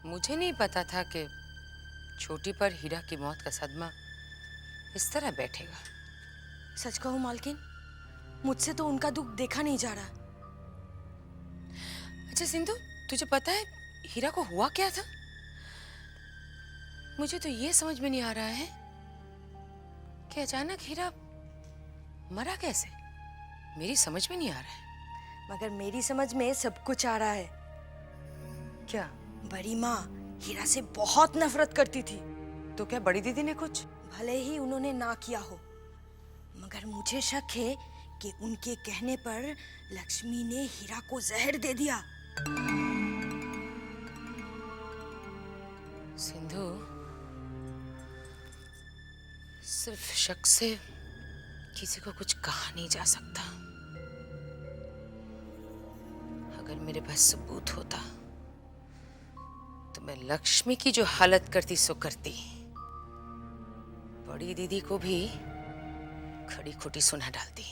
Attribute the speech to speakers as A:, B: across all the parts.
A: मुझे नहीं पता था कि छोटी पर हीरा की मौत का सदमा इस तरह बैठेगा।
B: सच कहूं मालकिन, मुझसे तो उनका दुख देखा नहीं जा रहा।
A: अच्छा सिंधु, तुझे पता है हीरा को हुआ क्या था? मुझे तो ये समझ में नहीं आ रहा है कि अचानक हीरा मरा कैसे। मेरी समझ में नहीं आ रहा है।
B: मगर मेरी समझ में सब कुछ आ रहा है।
A: क्या?
B: बड़ी माँ हीरा से बहुत नफरत करती थी।
A: तो क्या बड़ी दीदी ने कुछ?
B: भले ही उन्होंने ना किया हो, मगर मुझे शक है कि उनके कहने पर लक्ष्मी ने हीरा को जहर दे दिया।
A: सिंधु, सिर्फ शक से किसी को कुछ कहा नहीं जा सकता। अगर मेरे पास सबूत होता तो मैं लक्ष्मी की जो हालत करती सो करती। बड़ी दीदी को भी खड़ी खोटी सुना डालती।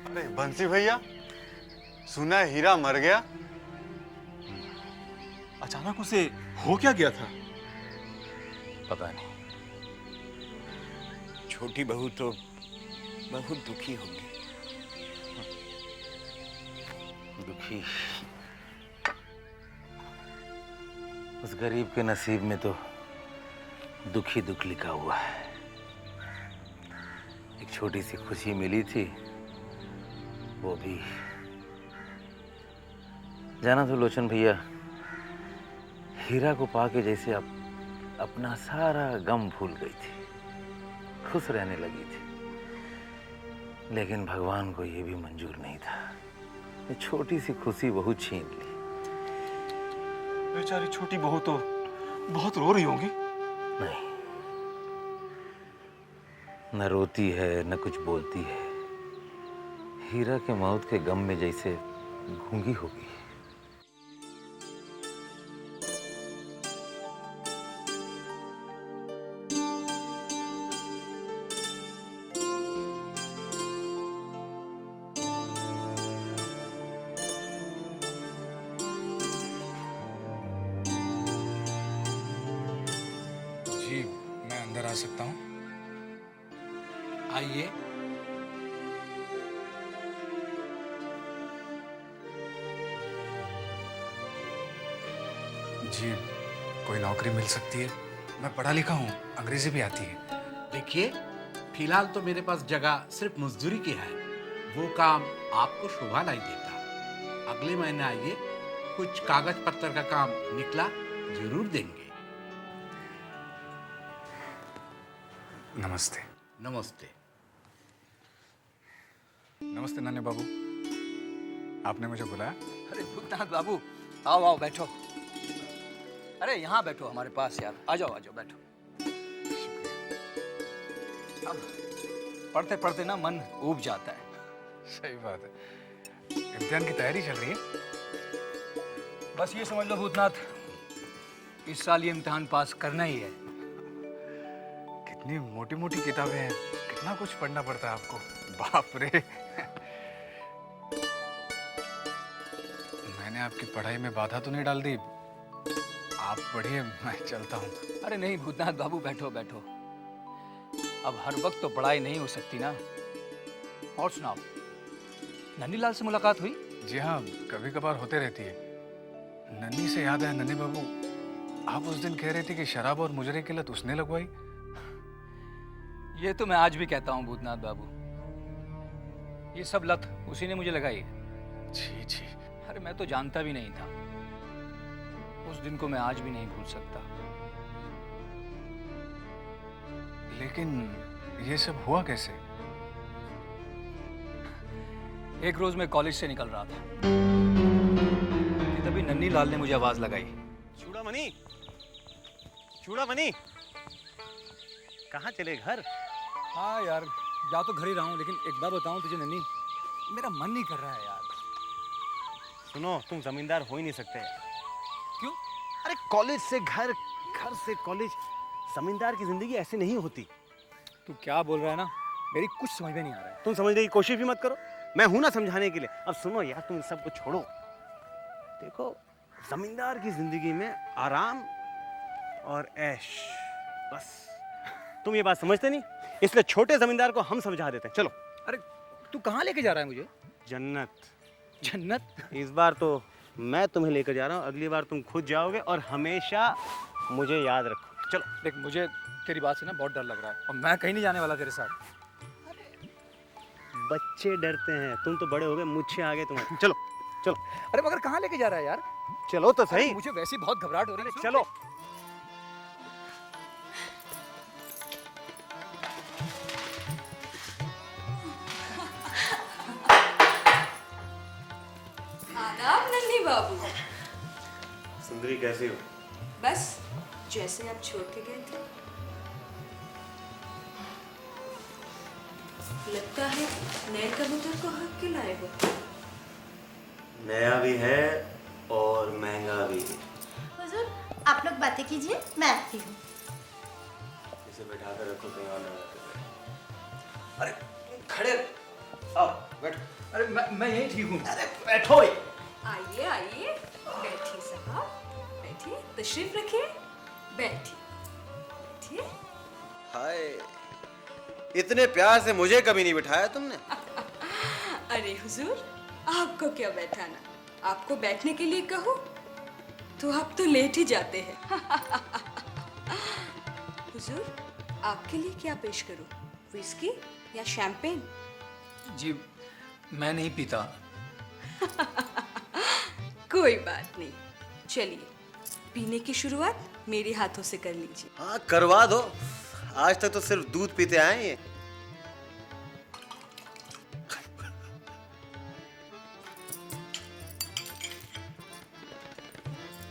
C: अरे बंसी भैया, सुना है हीरा मर गया।
D: अचानक उसे हो क्या गया था?
E: पता नहीं। छोटी बहू तो बहुत दुखी होगी। दुखी? उस गरीब के नसीब में तो दुख ही दुख लिखा हुआ है। एक छोटी सी खुशी मिली थी, वो भी जाना तो लोचन भैया, हीरा को पाके जैसे अपना सारा गम भूल गई थी, खुश रहने लगी थी। लेकिन भगवान को ये भी मंजूर नहीं था। ये छोटी सी खुशी बहुत छीन ली।
D: बेचारी छोटी बहू तो बहुत रो रही होगी।
E: नहीं, न रोती है न कुछ बोलती है। हीरा के मौत के गम में जैसे गूंगी होगी।
F: जी, मैं अंदर आ सकता हूँ? आइए। जी, कोई नौकरी मिल सकती है? मैं पढ़ा लिखा हूँ, अंग्रेजी भी आती है।
G: देखिए, फिलहाल तो मेरे पास जगह सिर्फ मजदूरी की है। वो काम आपको शोभा नहीं देता। अगले महीने आइए, कुछ कागज पत्र का काम निकला जरूर देंगे।
F: नमस्ते।
G: नमस्ते।
F: नमस्ते नन्हे बाबू, आपने मुझे बुलाया?
H: अरे भूतनाथ बाबू, आओ आओ बैठो। अरे यहाँ बैठो हमारे पास यार, आ जाओ बैठो। अब पढ़ते पढ़ते ना मन ऊब जाता है।
F: सही बात है। इम्तिहान की तैयारी चल रही है?
H: बस ये समझ लो भूतनाथ, इस साल ये इम्तिहान पास करना ही है।
F: कितनी मोटी मोटी किताबें हैं, कितना कुछ पढ़ना पड़ता है आपको। बाप रे। मैंने आपकी पढ़ाई में बाधा तो नहीं डाल दी? आप पढ़िए, मैं चलता हूँ।
H: अरे नहीं भूतनाथ बाबू, बैठो बैठो। अब हर वक्त तो पढ़ाई नहीं हो सकती ना। और सुनाओ, नन्हीलाल से मुलाकात हुई?
F: जी हाँ, कभी कभार होते रहती है। नन्ही से याद है नन्हे बाबू, आप उस दिन कह रहे थे कि शराब और मुजरे की लत उसने लगवाई।
H: ये तो मैं आज भी कहता हूँ भूतनाथ बाबू, ये सब लत उसी ने मुझे लगाई है।
F: जी जी।
H: अरे मैं तो जानता भी नहीं था। उस दिन को मैं आज भी नहीं भूल सकता।
F: लेकिन ये सब हुआ कैसे?
H: एक रोज मैं कॉलेज से निकल रहा था कि तभी नन्हीलाल ने मुझे आवाज लगाई।
C: चूड़ामणि, चूड़ामणि।
I: कहाँ चले, घर?
H: हाँ यार, जा तो घर ही रहा हूँ, लेकिन एक बात बताऊँ तुझे नन्ही, मेरा मन नहीं कर रहा है यार।
I: सुनो, तुम जमींदार हो ही नहीं सकते।
H: क्यों?
I: अरे कॉलेज से घर, घर से कॉलेज, जमींदार की जिंदगी ऐसी नहीं होती।
H: तू क्या बोल रहा है ना, मेरी कुछ समझ में नहीं आ रहा है।
I: तुम समझने की कोशिश भी मत करो, मैं हूं ना समझाने के लिए। अब सुनो यार, तुम सबको छोड़ो। देखो, जमींदार की जिंदगी में आराम और ऐश, बस। तुम ये बात समझते नहीं, इसलिए छोटे जमींदार को हम समझा देते हैं। चलो।
H: अरे तू कहाँ लेके जा रहा है मुझे?
I: जन्नत।
H: जन्नत?
I: इस बार तो मैं तुम्हें लेकर जा रहा हूँ, अगली बार तुम खुद जाओगे और हमेशा मुझे याद रखो। चलो।
H: देख, मुझे तेरी बात से ना बहुत डर लग रहा है, और मैं कहीं नहीं जाने वाला तेरे साथ।
I: बच्चे डरते हैं, तुम तो बड़े हो गए, मुझसे आगे तुम्हारे। चलो चलो।
H: अरे मगर कहाँ लेके जा रहा है यार?
I: चलो तो सही।
H: मुझे वैसे ही बहुत घबराहट हो रही है।
I: चलो।
B: आदाब नन्ही बाबू।
I: सुंदरी, कैसी हो?
B: बस जैसे आप छोड़ के गए थे। लगता है नए कबूतर को हक के लाए हो।
I: नया भी है और महंगा भी।
J: हुजूर, आप लोग बातें कीजिए, मैं आती हूँ।
I: इसे बैठा कर रखो, कहीं और ना जाते। अरे खड़े आओ, बैठो।
H: अरे मैं यही ठीक हूँ।
I: अरे बैठो।
B: आइए आइए, बैठिए साहब, बैठिए, तशरीफ रखिए, बैठिए बैठिए।
I: हाय, इतने प्यार से मुझे कभी नहीं बिठाया तुमने।
B: अरे हुजूर, आपको क्या बैठाना, आपको बैठने के लिए कहूँ तो आप तो लेट ही जाते हैं। हुजूर, आपके लिए क्या पेश करूँ, विस्की या शैंपेन?
H: जी, मैं नहीं पीता।
B: कोई बात नहीं, चलिए पीने की शुरुआत मेरे हाथों से कर लीजिए।
I: हाँ, करवा दो। आज तक तो सिर्फ दूध पीते आए हैं ये।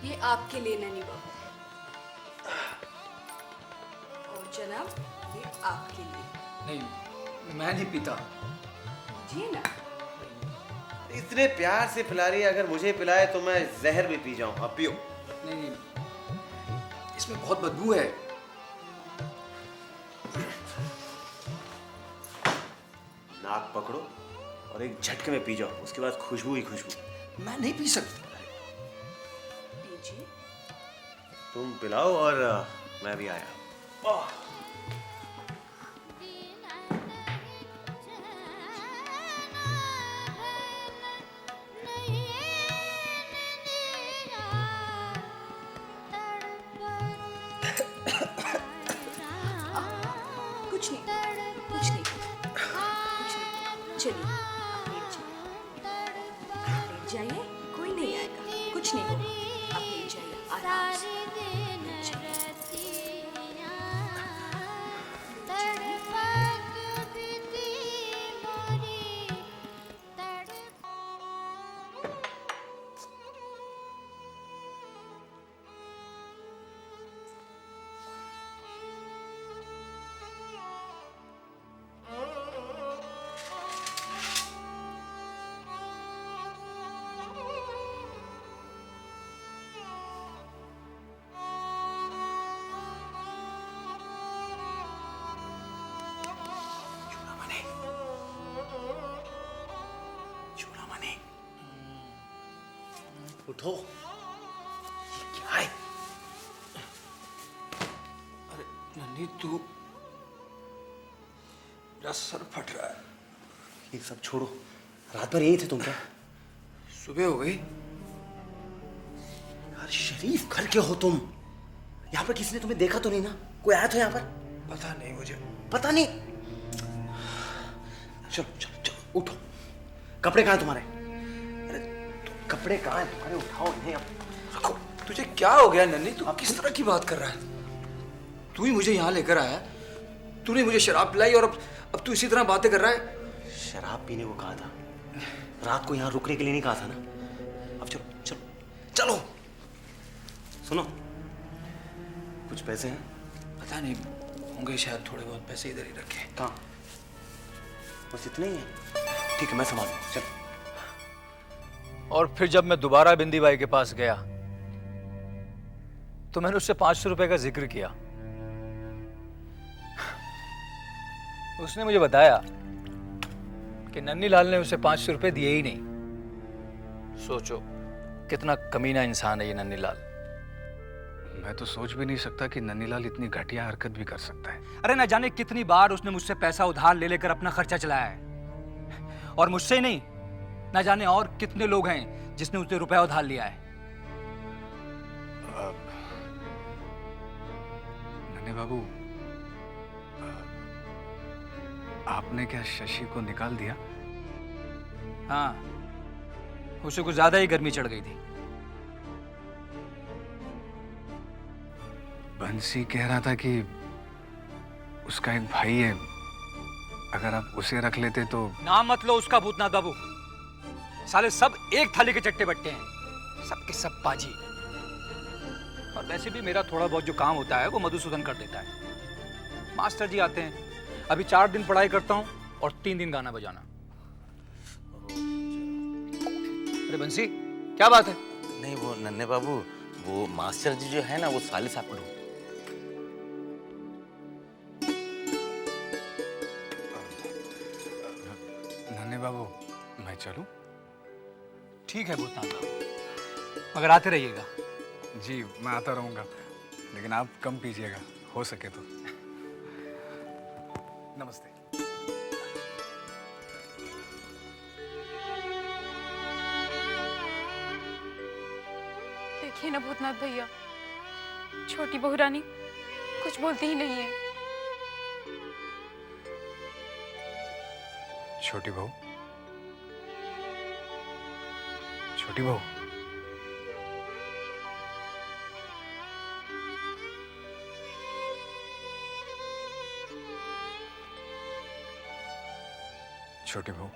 B: ये आपके लिए नन्ही बाबू, और जनाब ये आपके लिए।
H: नहीं, मैं नहीं पीता।
B: जी ना।
I: इतने प्यार से पिला रही है, अगर मुझे पिलाए तो मैं जहर भी पी जाऊं। अब पियो।
H: नहीं, इसमें बहुत बदबू है।
I: नाक पकड़ो और एक झटके में पी जाओ, उसके बाद खुशबू ही खुशबू।
H: मैं नहीं पी सकता।
B: पीजिए।
I: तुम पिलाओ और मैं भी आया।
B: कुछ नहीं, कुछ नहीं, कुछ नहीं। चलिए आप लेट जाइए, लेट जाइए, कोई नहीं आएगा, कुछ नहीं होगा। आप लेट जाइए आराम से। लेट जाइए।
I: उठो। ये क्या है?
H: अरे नन्ही, तू, मेरा सर फट रहा है।
I: ये सब छोड़ो, रात भर यही थे तुम क्या?
H: सुबह हो गई।
I: यार शरीफ घर के हो तुम। यहाँ पर किसी ने तुम्हें देखा तो नहीं ना? कोई आया था यहाँ पर?
H: पता नहीं मुझे।
I: पता नहीं? चलो चलो चलो, उठो। कपड़े कहाँ हैं तुम्हारे? अरे कपड़े कहाँ हैं तुम्हारे? उठाओ इन्हें, अब रखो।
H: तुझे क्या हो गया नन्ही? तू किस तरह की बात कर रहा है? तू ही मुझे यहाँ लेकर आया, तूने मुझे शराब पिलाई, और अब तू इसी तरह बातें कर रहा है।
I: शराब पीने को कहा था, रात को यहाँ रुकने के लिए नहीं कहा था ना? अब चलो चलो चलो। सुनो, कुछ पैसे हैं?
H: पता नहीं होंगे शायद थोड़े बहुत पैसे इधर ही रखे।
I: कहाँ? बस इतना ही है? ठीक है, मैं संभाल लूँ, चल।
H: और फिर जब मैं दोबारा बिंदी बाई के पास गया तो मैंने उससे 500 रुपए का जिक्र किया। उसने मुझे बताया कि नन्नी लाल ने उसे 500 रुपए दिए ही नहीं। सोचो कितना कमीना इंसान है ये नन्नी लाल।
F: मैं तो सोच भी नहीं सकता कि नन्नीलाल इतनी घटिया हरकत भी कर सकता है।
H: अरे न जाने कितनी बार उसने मुझसे पैसा उधार ले लेकर अपना खर्चा चलाया है, और मुझसे ही नहीं, न जाने और कितने लोग हैं जिसने उससे रुपया उधार लिया है।
F: नन्हे बाबू, आपने क्या शशि को निकाल दिया?
H: हाँ, उसे कुछ ज्यादा ही गर्मी चढ़ गई थी।
F: बंसी कह रहा था कि उसका एक भाई है, अगर आप उसे रख लेते तो।
H: नाम मत लो उसका भूतनाथ बाबू। साले सब एक थाली के चट्टे बट्टे हैं, सबके सब पाजी। और वैसे भी मेरा थोड़ा बहुत जो काम होता है वो मधुसूदन कर देता है। मास्टर जी आते हैं, अभी 4 दिन पढ़ाई करता हूँ और 3 दिन गाना बजाना। अरे बंसी, क्या बात है?
E: नहीं वो नन्हे बाबू, वो मास्टर जी जो है ना, वो साले साहब को ढूंढ।
F: नन्हे बाबू, मैं चलूं?
H: ठीक है भूतनाथ बाबू, मगर आते रहिएगा।
F: जी, मैं आता रहूंगा, लेकिन आप कम पीजिएगा, हो सके तो। नमस्ते।
A: देखिए ना भूतनाथ भैया, छोटी बहू रानी कुछ बोलती ही नहीं है।
F: छोटी बहू, छोटी बहू, छोटी बहू,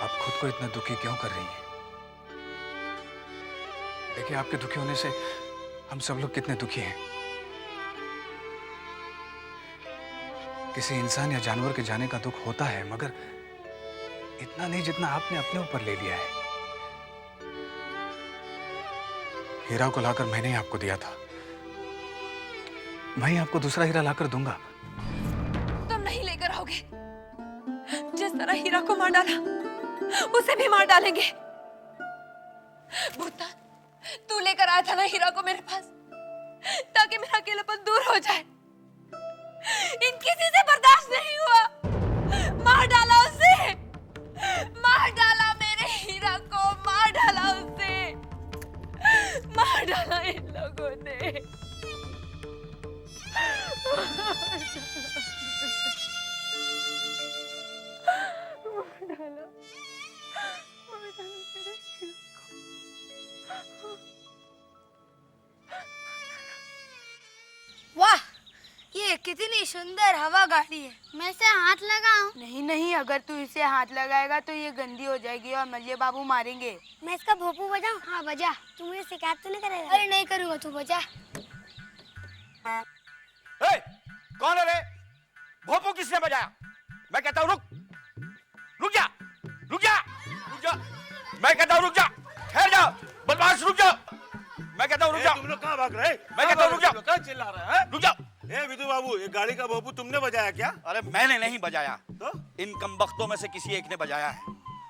F: आप खुद को इतना दुखी क्यों कर रही हैं? देखिए, आपके दुखी होने से हम सब लोग कितने दुखी हैं। किसी इंसान या जानवर के जाने का दुख होता है, मगर इतना नहीं जितना आपने अपने ऊपर ले लिया है। हीरा को लाकर मैंने ही आपको दिया था, मैं ही आपको दूसरा हीरा लाकर दूंगा।
A: तुम नहीं लेकर आओगे। जिस तरह हीरा को मार डाला, उसे भी मार डालेंगे। भूतनाथ, तू लेकर आया था ना हीरा को मेरे पास, ताकि मेरा अकेलापन दूर हो जाए। इन किसी से बर्दाश्त नहीं हुआ। मार डाला उसे, मार डाला मेरे हीरा को, मार डाला उसे, मार डाला इन लोगों ने।
J: वाह, ये कितनी सुंदर हवा गाड़ी है। मैं इसे हाथ लगाऊं?
K: नहीं नहीं, अगर तू इसे हाथ लगाएगा तो ये गंदी हो जाएगी और मल्लिया बाबू मारेंगे।
J: मैं इसका भोपू बजाऊं? हाँ बजा। तू मुझे शिकायत तो नहीं करेगा? अरे नहीं करूँगा, तू बजा।
L: कौन है रे? भोपू किसने बजाया? मैं कहता हूँ रुक, रुक जा, रुक जा, रुक जा। मैं कहता हूँ रुक जा, ठहर जा, बदमाश रुक जा। मैं कहता हूँ रुक जा।
C: तुम लोग कहाँ भाग रहे?
L: मैं कहता हूँ रुक जा।
C: कहाँ चिल्ला रहा है?
L: रुक जा।
C: ए विधु बाबू, ये गाड़ी का भोपू तुमने बजाया क्या?
L: अरे मैंने नहीं बजाया,
C: तो?
L: इन कमबख्तों में से किसी एक ने बजाया है।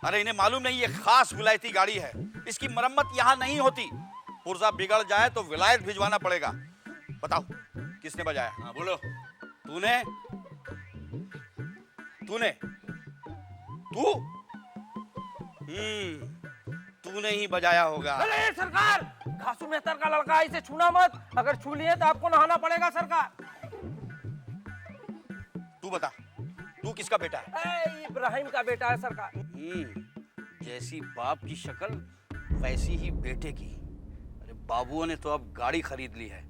L: अरे इन्हें मालूम नहीं, ये खास विलायती गाड़ी है, इसकी मरम्मत यहाँ नहीं होती। पुर्जा बिगड़ जाए तो विलायत भिजवाना पड़ेगा। बताओ किसने बजाया? हाँ बोलो। तूने? तूने? तू? तूने ही बजाया होगा।
M: अरे सरकार, घासू मेहतर का लड़का है, इसे छूना मत। अगर छू लिए तो आपको नहाना पड़ेगा सरकार।
L: तू बता, तू किसका बेटा है?
M: इब्राहिम का बेटा है सरकार।
L: जैसी बाप की शक्ल वैसी ही बेटे की। अरे बाबुओं ने तो अब गाड़ी खरीद ली है,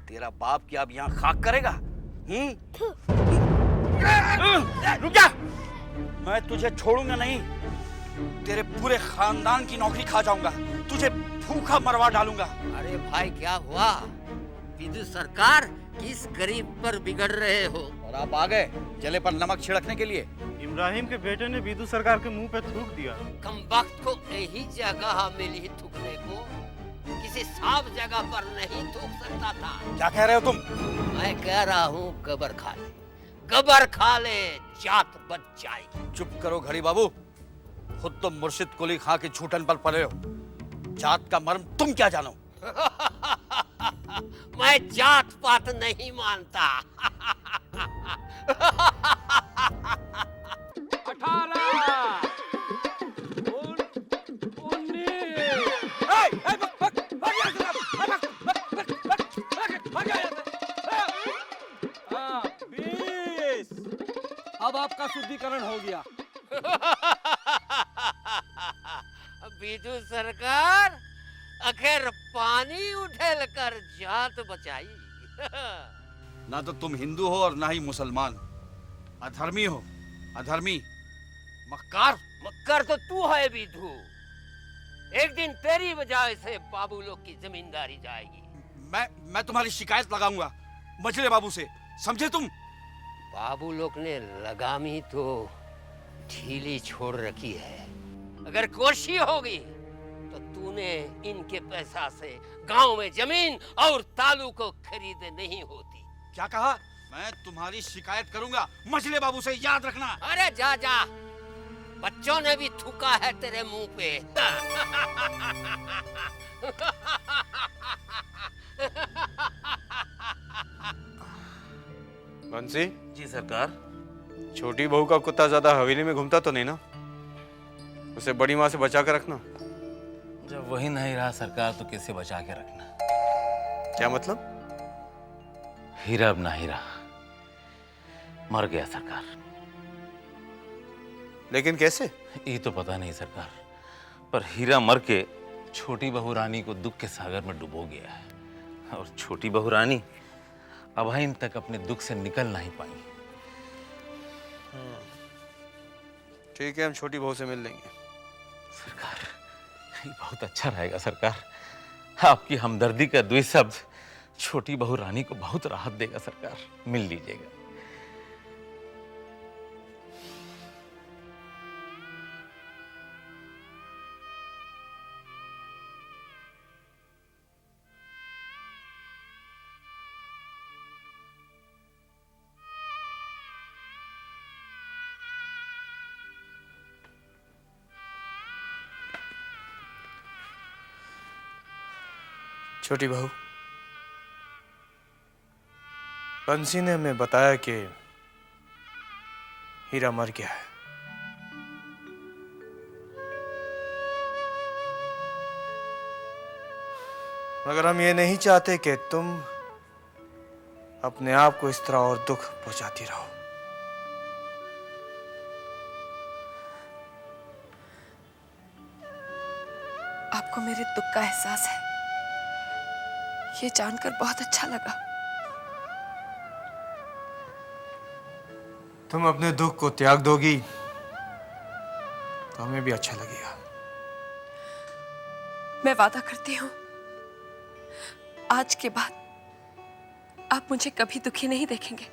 L: तेरा बाप क्या अब यहाँ खाक करेगा? रुक जा, मैं तुझे छोड़ूंगा नहीं। तेरे पूरे खानदान की नौकरी खा जाऊंगा, तुझे भूखा मरवा डालूंगा।
N: अरे भाई क्या हुआ? विधु सरकार किस गरीब पर बिगड़ रहे हो?
L: और आप आ गए जले पर नमक छिड़कने के लिए।
I: इब्राहिम के बेटे ने बीदू सरकार के मुंह पे थूक दिया।
N: कमबख्त को यही जगह मिली थूकने को, किसी साफ जगह पर नहीं थूक सकता था।
L: क्या कह रहे हो तुम?
N: मैं कह रहा हूँ गबर खा ले, गबर खा ले, जात बच जाएगी।
L: चुप करो घड़ी बाबू, खुद तो मुर्शिद कुली खां के छूटन पर पड़े हो। जात का मर्म तुम क्या जानो?
N: मैं जात पात नहीं मानता।
M: 20 अब आपका शुद्धिकरण हो गया।
N: बीजू सरकार आखिर पानी उठेल कर जात बचाई।
L: ना तो तुम हिंदू हो और ना ही मुसलमान। अधर्मी हो, अधर्मी, मक्कार।
N: मक्कार तो तू है बीजू। एक दिन तेरी वजह से बाबू लोग की जमींदारी जाएगी।
L: मैं तुम्हारी शिकायत लगाऊंगा मछली बाबू से, समझे तुम?
N: बाबू लोग ने लगामी तो ढीली छोड़ रखी है। अगर कोशिश होगी तो तूने इनके पैसा से गांव में जमीन और तालू को खरीदे नहीं होती।
L: क्या कहा? मैं तुम्हारी शिकायत करूंगा मछली बाबू से, याद रखना।
N: अरे जा जा, बच्चों ने भी थूका है तेरे मुंह पे।
I: बंसी
E: जी सरकार।
I: छोटी बहू का कुत्ता ज्यादा हवेली में घूमता तो नहीं ना? उसे बड़ी माँ से बचा कर रखना।
E: जब वही नहीं रहा सरकार तो किसे बचा के रखना?
I: क्या मतलब?
E: हीरा अब नहीं रहा, मर गया सरकार।
I: लेकिन कैसे?
E: ये तो पता नहीं सरकार, पर हीरा मर के छोटी बहू रानी को दुख के सागर में डुबो गया है और छोटी बहू रानी अभाइन तक अपने दुख से निकल नहीं पाई।
I: ठीक है, हम छोटी बहू से मिल लेंगे।
E: सरकार, ये बहुत अच्छा रहेगा सरकार। आपकी हमदर्दी का 2 शब्द छोटी बहू रानी को बहुत राहत देगा सरकार। मिल लीजिएगा।
O: छोटी बहू, बंसी ने हमें बताया कि हीरा मर गया है। मगर हम ये नहीं चाहते कि तुम अपने आप को इस तरह और दुख पहुंचाती रहो।
A: आपको मेरे दुख का एहसास है, ये जानकर बहुत अच्छा लगा।
O: तुम अपने दुख को त्याग दोगी तो हमें भी अच्छा लगेगा।
A: मैं वादा करती हूँ, आज के बाद आप मुझे कभी दुखी नहीं देखेंगे।